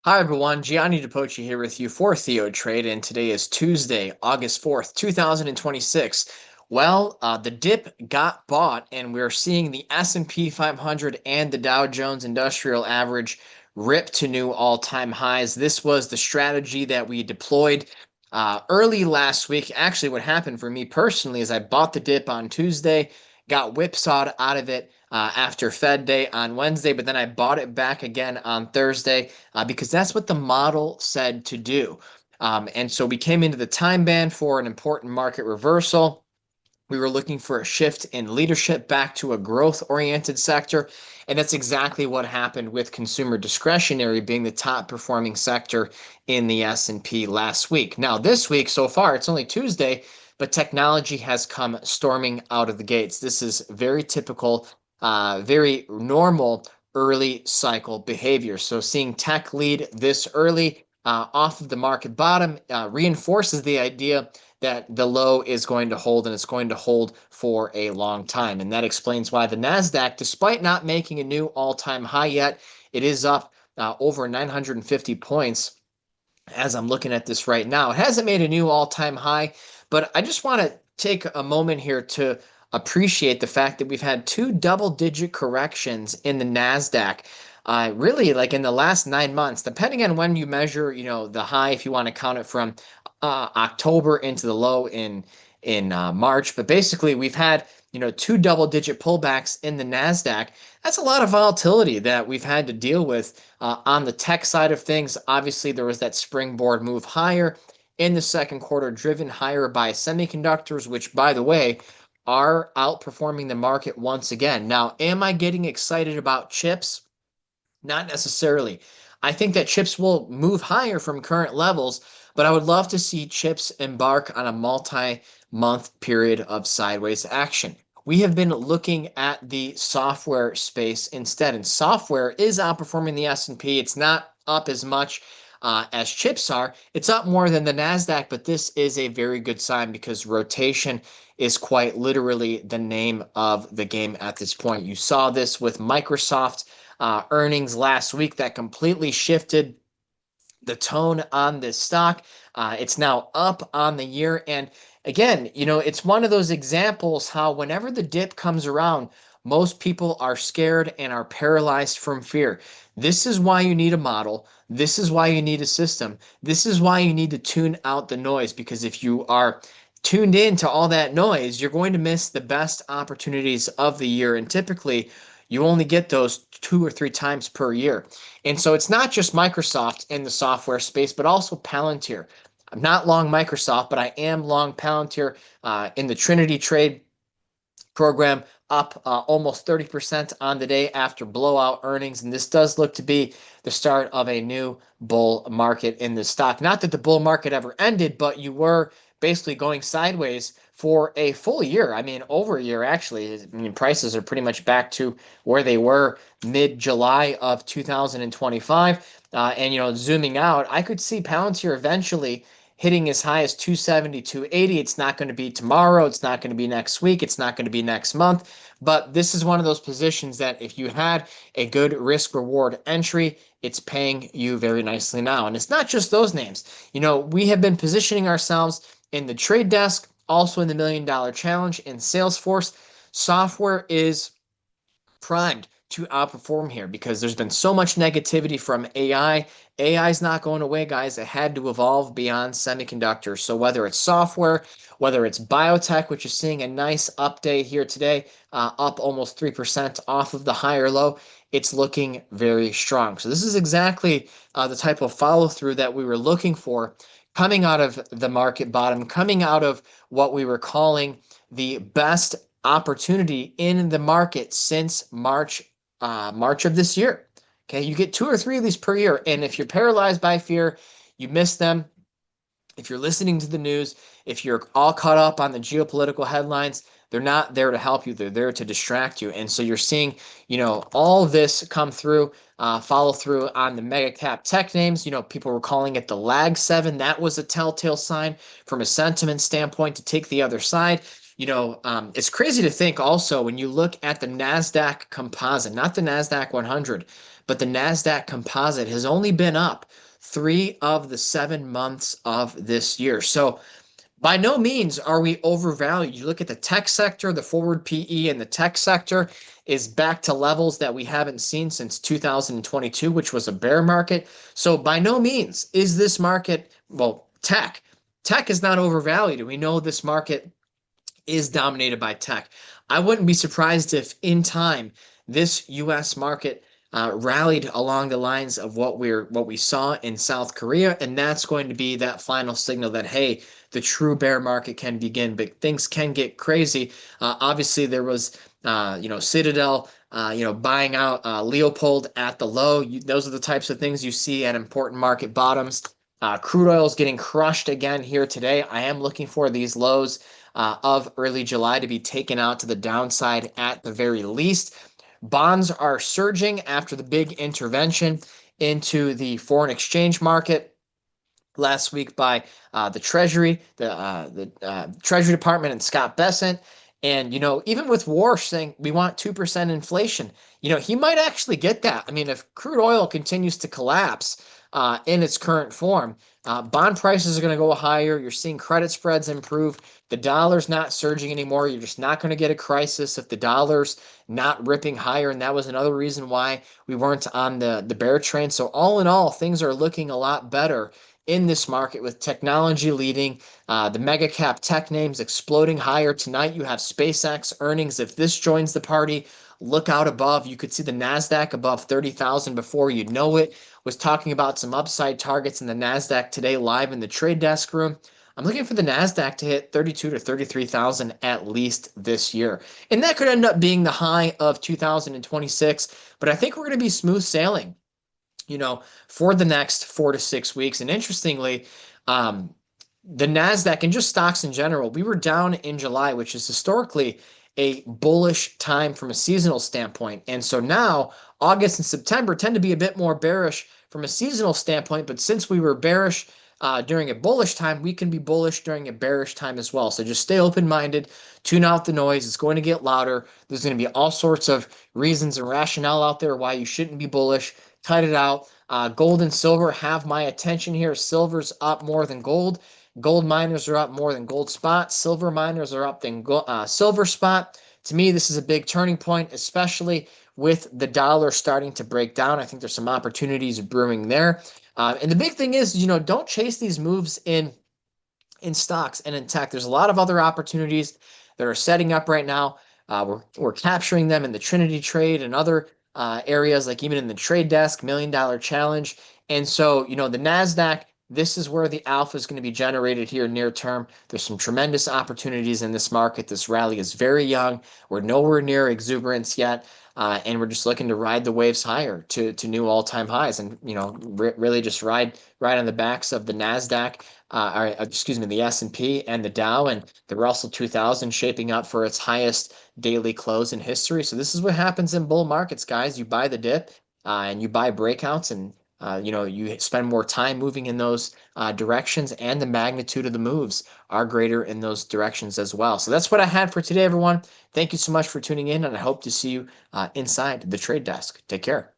Hi everyone, Gianni DePoci here with you for TheoTrade, and today is Tuesday, August 4th, 2026. The dip got bought, and we're seeing the S&P 500 and the Dow Jones Industrial Average rip to new all-time highs. This was the strategy that we deployed early last week. Actually, what happened for me personally is I bought the dip on Tuesday, got whipsawed out of it after Fed Day on Wednesday, but then I bought it back again on Thursday because that's what the model said to do. And so we came into the time band for an important market reversal. We were looking for a shift in leadership back to a growth-oriented sector, and that's exactly what happened with consumer discretionary being the top performing sector in the S&P last week. Now, this week so far, it's only Tuesday, but technology has come storming out of the gates. This is very typical, very normal early cycle behavior. So seeing tech lead this early off of the market bottom reinforces the idea that the low is going to hold, and it's going to hold for a long time. And that explains why the Nasdaq, despite not making a new all-time high yet, it is up over 950 points as I'm looking at this right now. It hasn't made a new all-time high, but I just want to take a moment here to appreciate the fact that we've had two double-digit corrections in the Nasdaq. Really, like in the last 9 months, depending on when you measure, the high, if you want to count it from October into the low in March. But basically, we've had two double-digit pullbacks in the Nasdaq. That's a lot of volatility that we've had to deal with on the tech side of things. Obviously, there was that springboard move higher in the second quarter, driven higher by semiconductors, which, by the way, are outperforming the market once again. Now, am I getting excited about chips? Not necessarily. I think that chips will move higher from current levels, but I would love to see chips embark on a multi-month period of sideways action. We have been looking at the software space instead, and software is outperforming the S&P. It's not up as much as chips are. It's up more than the Nasdaq, but this is a very good sign because rotation is quite literally the name of the game at this point. You saw this with Microsoft earnings last week that completely shifted the tone on this stock. It's now up on the year. And again, it's one of those examples how whenever the dip comes around, most people are scared and are paralyzed from fear. This is why you need a model. This is why you need a system. This is why you need to tune out the noise, because if you are tuned in to all that noise, you're going to miss the best opportunities of the year. And typically, you only get those 2 or 3 times per year. And so it's not just Microsoft in the software space, but also Palantir. I'm not long Microsoft, but I am long Palantir in the Trinity trade program, up almost 30% on the day after blowout earnings. And this does look to be the start of a new bull market in the stock. Not that the bull market ever ended, but you were basically going sideways for a full year. I mean, over a year, actually. I mean, prices are pretty much back to where they were mid-July of 2025. Zooming out, I could see Palantir eventually hitting as high as 270, 280. It's not going to be tomorrow. It's not going to be next week. It's not going to be next month. But this is one of those positions that if you had a good risk reward entry, it's paying you very nicely now. And it's not just those names. We have been positioning ourselves in the trade desk, also in the $1 Million Challenge in Salesforce. Software is primed to outperform here because there's been so much negativity from AI. AI is not going away, guys. It had to evolve beyond semiconductors. So whether it's software, whether it's biotech, which is seeing a nice update here today, up almost 3% off of the higher low, it's looking very strong. So this is exactly the type of follow through that we were looking for coming out of the market bottom, coming out of what we were calling the best opportunity in the market since March of this year. Okay, you get 2 or 3 of these per year, and if you're paralyzed by fear, you miss them. If you're listening to the news, if you're all caught up on the geopolitical headlines, they're not there to help you. They're there to distract you. And so you're seeing, all of this come through, follow through on the mega cap tech names. People were calling it the lag 7. That was a telltale sign from a sentiment standpoint to take the other side. It's crazy to think also when you look at the NASDAQ composite, not the NASDAQ 100, but the Nasdaq Composite has only been up 3 of the 7 months of this year. So by no means are we overvalued. You look at the tech sector, the forward PE in the tech sector is back to levels that we haven't seen since 2022, which was a bear market. So by no means is this market, well, tech is not overvalued. We know this market is dominated by tech. I wouldn't be surprised if in time this US market rallied along the lines of what we saw in South Korea, and that's going to be that final signal that hey, the true bear market can begin. But things can get crazy. Obviously, there was Citadel. Buying out Leopold at the low. Those are the types of things you see at important market bottoms. Crude oil is getting crushed again here today. I am looking for these lows of early July to be taken out to the downside at the very least. Bonds are surging after the big intervention into the foreign exchange market last week by the Treasury, the Treasury Department, and Scott Bessent. And even with Warsh saying we want 2% inflation, he might actually get that. I mean, if crude oil continues to collapse in its current form, bond prices are going to go higher. You're seeing credit spreads improve. The dollar's not surging anymore. You're just not going to get a crisis if the dollar's not ripping higher. And that was another reason why we weren't on the bear train. So all in all, things are looking a lot better in this market with technology leading, the mega cap tech names exploding higher. Tonight you have SpaceX earnings. If this joins the party, look out above. You could see the Nasdaq above 30,000 before you know it. Was talking about some upside targets in the Nasdaq today live in the trade desk room. I'm looking for the Nasdaq to hit 32 to 33,000 at least this year. And that could end up being the high of 2026, but I think we're going to be smooth sailing for the next 4 to 6 weeks. And interestingly, the Nasdaq and just stocks in general, we were down in July, which is historically a bullish time from a seasonal standpoint. And so now August and September tend to be a bit more bearish from a seasonal standpoint. But since we were bearish during a bullish time, we can be bullish during a bearish time as well. So just stay open-minded, tune out the noise. It's going to get louder. There's going to be all sorts of reasons and rationale out there why you shouldn't be bullish. Cut it out. Gold and silver have my attention here. Silver's up more than gold. Gold miners are up more than gold spot. Silver miners are up than silver spot. To me, this is a big turning point, especially with the dollar starting to break down. I think there's some opportunities brewing there. And the big thing is, don't chase these moves in stocks and in tech. There's a lot of other opportunities that are setting up right now. We're capturing them in the Trinity trade and other areas, like even in the trade desk, $1 million challenge. And so, the Nasdaq, this is where the alpha is going to be generated here near term. There's some tremendous opportunities in this market. This rally is very young. We're nowhere near exuberance yet. And we're just looking to ride the waves higher to new all-time highs, and really just ride on the backs of the Nasdaq, the S&P and the Dow, and the Russell 2000 shaping up for its highest daily close in history. So this is what happens in bull markets, guys. You buy the dip, and you buy breakouts, and you spend more time moving in those directions, and the magnitude of the moves are greater in those directions as well. So that's what I had for today, everyone. Thank you so much for tuning in, and I hope to see you inside the trade desk. Take care.